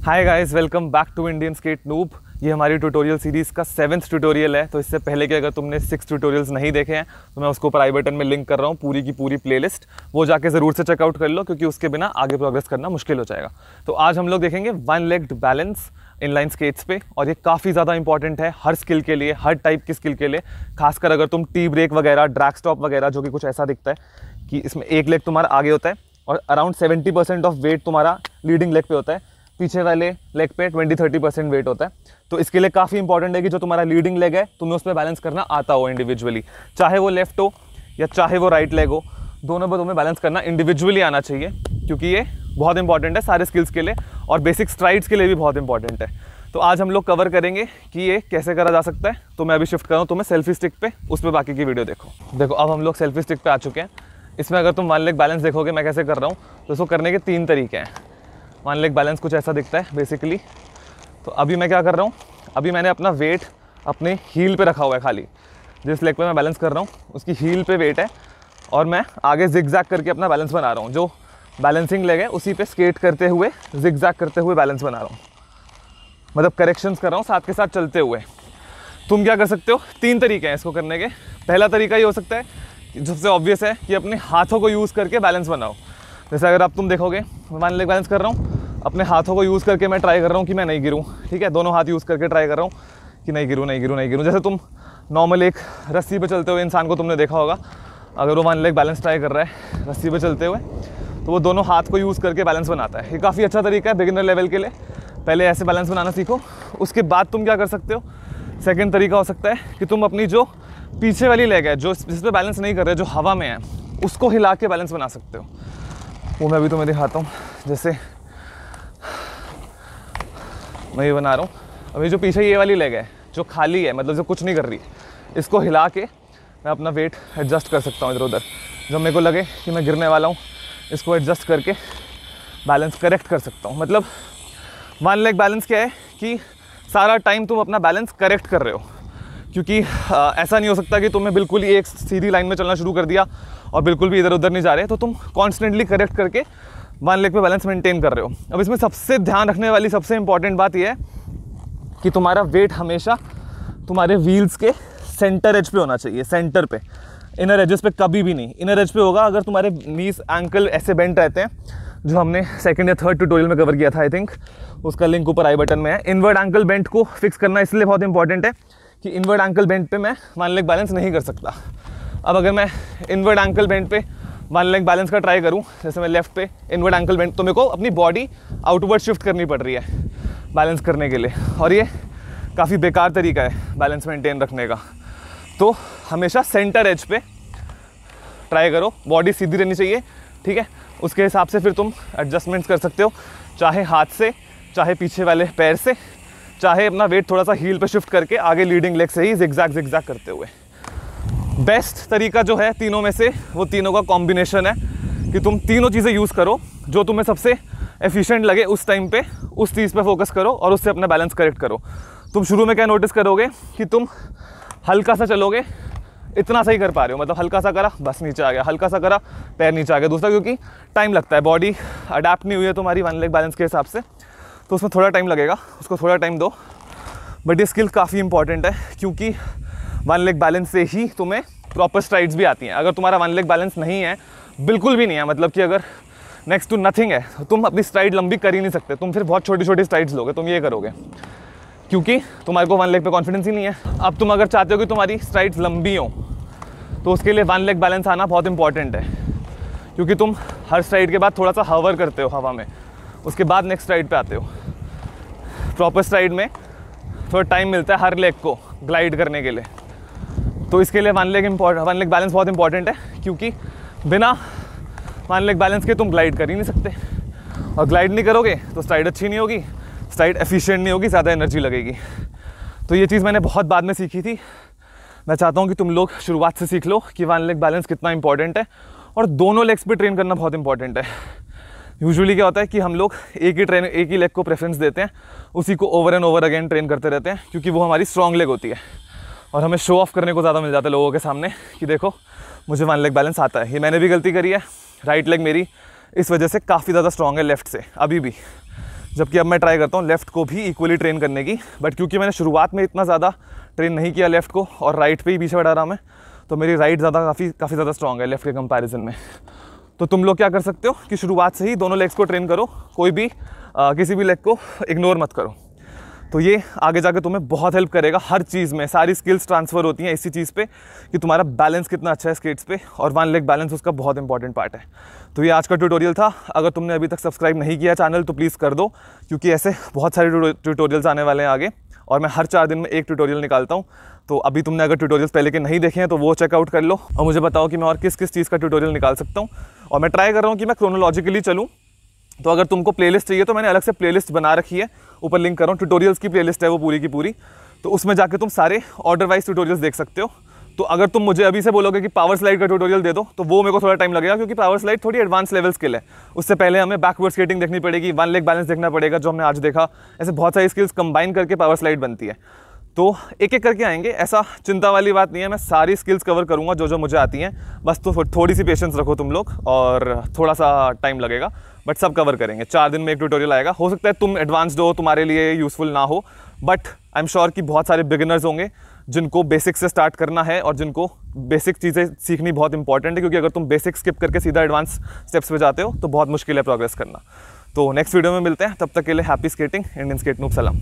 Hi guys, welcome back to Indian skate noob. ये हमारी tutorial series का 7th tutorial है। तो इससे पहले कि अगर तुमने 6 ट्यूटोरियल्स नहीं देखे हैं तो मैं उसको ऊपर आई बटन में लिंक कर रहा हूँ, पूरी की पूरी प्लेलिस्ट। वो जाके ज़रूर से चेकआउट कर लो, क्योंकि उसके बिना आगे प्रोग्रेस करना मुश्किल हो जाएगा। तो आज हम लोग देखेंगे one legged balance inline skates पे, और ये काफ़ी ज़्यादा इंपॉर्टेंट है हर स्किल के लिए, हर टाइप की स्किल के लिए। खासकर अगर तुम टी ब्रेक वगैरह, ड्रैग स्टॉप वगैरह, जो कि कुछ ऐसा दिखता है कि इसमें एक लेग तुम्हारा आगे होता है और अराउंड 70% ऑफ वेट तुम्हारा लीडिंग लेग पे होता है, पीछे वाले लेग पे 20-30% वेट होता है। तो इसके लिए काफ़ी इंपॉर्टेंट है कि जो तुम्हारा लीडिंग लेग है तुम्हें उस पर बैलेंस करना आता हो इंडिविजुअली, चाहे वो लेफ्ट हो या चाहे वो राइट लेग हो, दोनों पर तुम्हें बैलेंस करना इंडिविजुअली आना चाहिए, क्योंकि ये बहुत इंपॉर्टेंट है सारे स्किल्स के लिए और बेसिक स्ट्राइड्स के लिए भी बहुत इंपॉर्टेंट है। तो आज हम लोग कवर करेंगे कि ये कैसे करा जा सकता है। तो मैं अभी शिफ्ट कर रहा हूँ तुम्हें सेल्फी स्टिक पे, उस पर बाकी की वीडियो देखो। अब हम लोग सेल्फी स्टिक पे आ चुके हैं। इसमें अगर तुम वन लेग बैलेंस देखोगे मैं कैसे कर रहा हूँ, तो इसको करने के 3 तरीके हैं। वन लेग बैलेंस कुछ ऐसा दिखता है बेसिकली। तो अभी मैं क्या कर रहा हूँ, अभी मैंने अपना वेट अपने हील पे रखा हुआ है, खाली जिस लेग पे मैं बैलेंस कर रहा हूँ उसकी हील पे वेट है, और मैं आगे जिगजैग करके अपना बैलेंस बना रहा हूँ। जो बैलेंसिंग लेग है उसी पे स्केट करते हुए, जिगजैग करते हुए बैलेंस बना रहा हूँ, मतलब करेक्शंस कर रहा हूँ साथ के साथ चलते हुए। तुम क्या कर सकते हो, 3 तरीके हैं इसको करने के। पहला तरीका ये हो सकता है, सबसे ऑब्वियस है, कि अपने हाथों को यूज़ करके बैलेंस बनाओ। जैसे अगर अब तुम देखोगे वन लेग बैलेंस कर रहा हूँ, अपने हाथों को यूज़ करके मैं ट्राई कर रहा हूँ कि मैं नहीं गिरूँ। ठीक है, दोनों हाथ यूज़ करके ट्राई कर रहा हूँ कि नहीं गिरूँ। जैसे तुम नॉर्मल एक रस्सी पे चलते हुए इंसान को तुमने देखा होगा, अगर वो वन लेग बैलेंस ट्राई कर रहा है रस्सी पे चलते हुए, तो वो दोनों हाथ को यूज़ करके बैलेंस बनाता है। ये काफ़ी अच्छा तरीका है बिगिनर लेवल के लिए। पहले ऐसे बैलेंस बनाना सीखो, उसके बाद तुम क्या कर सकते हो, सेकेंड तरीका हो सकता है कि तुम अपनी जो पीछे वाली लेग है, जो जिस पे बैलेंस नहीं कर रहे, जो हवा में है, उसको हिला के बैलेंस बना सकते हो। वो मैं अभी तुम्हें दिखाता हूँ। जैसे मैं ये बना रहा हूँ, अभी जो पीछे ये वाली लेग है जो खाली है, मतलब जो कुछ नहीं कर रही, इसको हिला के मैं अपना वेट एडजस्ट कर सकता हूँ इधर उधर। जब मेरे को लगे कि मैं गिरने वाला हूँ, इसको एडजस्ट करके बैलेंस करेक्ट कर सकता हूँ। मतलब वन लेग बैलेंस क्या है कि सारा टाइम तुम अपना बैलेंस करेक्ट कर रहे हो, क्योंकि ऐसा नहीं हो सकता कि तुमने बिल्कुल ही एक सीधी लाइन में चलना शुरू कर दिया और बिल्कुल भी इधर उधर नहीं जा रहे। तो तुम कॉन्स्टेंटली करेक्ट करके वन लेग पे बैलेंस मेंटेन कर रहे हो। अब इसमें सबसे ध्यान रखने वाली सबसे इंपॉर्टेंट बात यह है कि तुम्हारा वेट हमेशा तुम्हारे व्हील्स के सेंटर एज पे होना चाहिए, सेंटर पे। इनर एजेस पे कभी भी नहीं। इनर एज पे होगा अगर तुम्हारे नीज एंकल ऐसे बेंट रहते हैं, जो हमने 2nd या 3rd ट्यूटोरियल में कवर किया था आई थिंक, उसका लिंक ऊपर आई बटन में है। इनवर्ड एंकल बेंट को फिक्स करना इसलिए बहुत इंपॉर्टेंट है कि इनवर्ड एंकल बेंट पे मैं वन लेग बैलेंस नहीं कर सकता। अब अगर मैं इनवर्ड एंकल बेंट पे वन लेग बैलेंस का ट्राई करूं, जैसे मैं लेफ्ट पे इनवर्ड एंकल बेंट, तो मेरे को अपनी बॉडी आउटवर्ड शिफ्ट करनी पड़ रही है बैलेंस करने के लिए, और ये काफ़ी बेकार तरीका है बैलेंस मेंटेन रखने का। तो हमेशा सेंटर एज पे ट्राई करो, बॉडी सीधी रहनी चाहिए। ठीक है, उसके हिसाब से फिर तुम एडजस्टमेंट्स कर सकते हो, चाहे हाथ से, चाहे पीछे वाले पैर से, चाहे अपना वेट थोड़ा सा हील पे शिफ्ट करके आगे लीडिंग लेग से ही जिगजैग करते हुए। बेस्ट तरीका जो है तीनों में से, वो तीनों का कॉम्बिनेशन है कि तुम तीनों चीज़ें यूज़ करो, जो तुम्हें सबसे एफिशिएंट लगे उस टाइम पे उस चीज़ पे फोकस करो और उससे अपना बैलेंस करेक्ट करो। तुम शुरू में क्या नोटिस करोगे कि तुम हल्का सा चलोगे, इतना सही कर पा रहे हो, मतलब हल्का सा करा बस नीचे आ गया, हल्का सा करा पैर नीचे आ गया। दूसरा क्योंकि टाइम लगता है, बॉडी अडेप्ट नहीं हुई है तुम्हारी वन लेग बैलेंस के हिसाब से, तो उसमें थोड़ा टाइम लगेगा, उसको थोड़ा टाइम दो। बट ये स्किल काफ़ी इंपॉर्टेंट है, क्योंकि वन लेग बैलेंस से ही तुम्हें प्रॉपर स्ट्राइड्स भी आती हैं। अगर तुम्हारा वन लेग बैलेंस नहीं है, बिल्कुल भी नहीं है, मतलब कि अगर नेक्स्ट टू नथिंग है, तो तुम अपनी स्ट्राइड लंबी कर ही नहीं सकते। तुम फिर बहुत छोटी छोटी स्ट्राइड्स लोगे, तुम ये करोगे, क्योंकि तुम्हारे को वन लेग पे कॉन्फिडेंस ही नहीं है। अब तुम अगर चाहते हो कि तुम्हारी स्ट्राइड्स लंबी हो, तो उसके लिए वन लेग बैलेंस आना बहुत इंपॉर्टेंट है, क्योंकि तुम हर स्ट्राइड के बाद थोड़ा सा हवर करते हो हवा में, उसके बाद नेक्स्ट स्ट्राइड पे आते हो। प्रॉपर स्ट्राइड में थोड़ा टाइम मिलता है हर लेग को ग्लाइड करने के लिए, तो इसके लिए वन लेग बैलेंस बहुत इंपॉर्टेंट है, क्योंकि बिना वन लेग बैलेंस के तुम ग्लाइड कर ही नहीं सकते, और ग्लाइड नहीं करोगे तो स्ट्राइड अच्छी नहीं होगी, स्ट्राइड एफिशिएंट नहीं होगी, ज़्यादा एनर्जी लगेगी। तो ये चीज़ मैंने बहुत बाद में सीखी थी। मैं चाहता हूँ कि तुम लोग शुरुआत से सीख लो कि वन लेग बैलेंस कितना इंपॉर्टेंट है, और दोनों लेग्स पे ट्रेन करना बहुत इंपॉर्टेंट है। यूजुअली क्या होता है कि हम लोग एक ही लेग को प्रेफरेंस देते हैं, उसी को over and over again train करते रहते हैं, क्योंकि वो हमारी स्ट्रॉन्ग लेग होती है, और हमें शो ऑफ करने को ज़्यादा मिल जाता है लोगों के सामने कि देखो मुझे वन लेग बैलेंस आता है। ये मैंने भी गलती करी है। राइट लेग मेरी इस वजह से काफ़ी ज़्यादा स्ट्रॉन्ग है लेफ्ट से अभी भी, जबकि अब मैं ट्राई करता हूँ लेफ़्ट को भी इक्वली ट्रेन करने की। बट क्योंकि मैंने शुरुआत में इतना ज़्यादा ट्रेन नहीं किया लेफ़्ट को और राइट पे ही पीछे बढ़ा रहा मैं, तो मेरी राइट काफ़ी ज़्यादा स्ट्रॉन्ग है लेफ़्ट के कंपैरिजन में। तो तुम लोग क्या कर सकते हो कि शुरुआत से ही दोनों लेग्स को ट्रेन करो, कोई भी किसी भी लेग को इग्नोर मत करो। तो ये आगे जाके तुम्हें बहुत हेल्प करेगा हर चीज़ में। सारी स्किल्स ट्रांसफ़र होती हैं इसी चीज़ पे कि तुम्हारा बैलेंस कितना अच्छा है स्केट्स पे, और वन लेग बैलेंस उसका बहुत इंपॉर्टेंट पार्ट है। तो ये आज का ट्यूटोरियल था। अगर तुमने अभी तक सब्सक्राइब नहीं किया चैनल तो प्लीज़ कर दो, क्योंकि ऐसे बहुत सारे ट्यूटोरियल्स आने वाले हैं आगे, और मैं हर 4 दिन में एक ट्यूटोरियल निकालता हूँ। तो अभी तुमने अगर ट्यूटोरियल्स पहले के नहीं देखे हैं तो वो चेकआउट कर लो और मुझे बताओ कि मैं और किस किस चीज़ का ट्यूटोरियल निकाल सकता हूँ। और मैं ट्राई कर रहा हूँ कि मैं क्रोनोलॉजिकली चलूँ। तो अगर तुमको प्लेलिस्ट चाहिए तो मैंने अलग से प्लेलिस्ट बना रखी है, ऊपर लिंक कर रहा हूँ, ट्यूटोरियल्स की प्लेलिस्ट है वो पूरी की पूरी। तो उसमें जाके तुम सारे ऑर्डर वाइज ट्यूटोरियल्स देख सकते हो। तो अगर तुम मुझे अभी से बोलोगे कि पावर स्लाइड का ट्यूटोरियल दे दो, तो वो मेरे को थोड़ा टाइम लगेगा, क्योंकि पावर स्लाइड थोड़ी एडवांस लेवल स्किल है। उससे पहले हमें बैकवर्ड स्केटिंग देखनी पड़ेगी, वन लेग बैलेंस देखना पड़ेगा जो हमने आज देखा। ऐसे बहुत सारी स्किल्स कंबाइन करके पावर स्लाइड बनती है। तो एक एक करके आएंगे, ऐसा चिंता वाली बात नहीं है। मैं सारी स्किल्स कवर करूँगा जो जो मुझे आती हैं। बस तो थोड़ी सी पेशेंस रखो तुम लोग, और थोड़ा सा टाइम लगेगा, बट सब कवर करेंगे। 4 दिन में एक ट्यूटोरियल आएगा। हो सकता है तुम एडवांस्ड हो, तुम्हारे लिए यूज़फुल ना हो, बट आई एम श्योर कि बहुत सारे बिगिनर्स होंगे जिनको बेसिक से स्टार्ट करना है और जिनको बेसिक चीज़ें सीखनी बहुत इंपॉर्टेंट है। क्योंकि अगर तुम बेसिक स्किप करके सीधा एडवांस स्टेप्स पे जाते हो तो बहुत मुश्किल है प्रोग्रेस करना। तो नेक्स्ट वीडियो में मिलते हैं, तब तक के लिए happy skating. Indian skate noob सलाम।